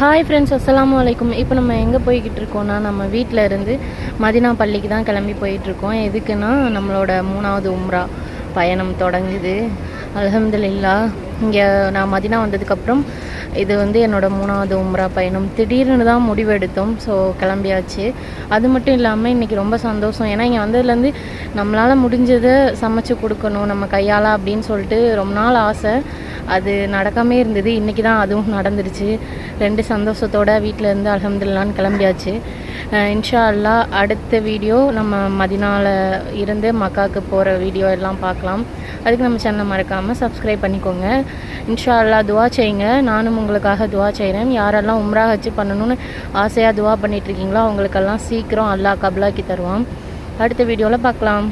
Hi friends, அஸ்ஸலாமு அலைக்கும். இப்போ நம்ம எங்கே போய்கிட்டு இருக்கோம்னா, நம்ம வீட்டில் இருந்து மதினா பள்ளிக்கு தான் கிளம்பி போயிட்டுருக்கோம். எதுக்குன்னா நம்மளோட 3வது உம்ரா பயணம் தொடங்குது. அல்ஹம்துலில்லாஹ். இங்கே நான் மதினா வந்ததுக்கப்புறம் இது என்னோடய 3வது உம்ரா பயணம். திடீர்னு தான் முடிவெடுத்தோம். ஸோ கிளம்பியாச்சு. அது மட்டும் இல்லாமல் இன்றைக்கி ரொம்ப சந்தோஷம். ஏன்னா இங்கே வந்ததுலேருந்து நம்மளால் முடிஞ்சதை சமைச்சு கொடுக்கணும் நம்ம கையால் அப்படின்னு சொல்லிட்டு ரொம்ப நாள் ஆசை. அது நடக்காமே இருந்தது. இன்றைக்கி தான் அதுவும் நடந்துருச்சு. 2 சந்தோஷத்தோடு வீட்டில் இருந்து அல்ஹம்துலில்லாஹ்னு கிளம்பியாச்சு. இன்ஷா அல்லாஹ் அடுத்த வீடியோ நம்ம மதினாவில் இருந்து மக்காவுக்கு போகிற வீடியோ எல்லாம் பார்க்கலாம். அதுக்கு நம்ம சேனலை மறக்காமல் சப்ஸ்கிரைப் பண்ணிக்கோங்க. இன்ஷா அல்லாஹ் துவா செய்யுங்க. நானும் உங்களுக்காக துவா செய்கிறேன். யாரெல்லாம் உம்ரா ஹஜ் பண்ணணும்னு ஆசையாக துவா பண்ணிகிட்ருக்கீங்களோ அவங்களுக்கெல்லாம் சீக்கிரம் அல்லாஹ் கபுலாக்கி தருவான். அடுத்த வீடியோவில் பார்க்கலாம்.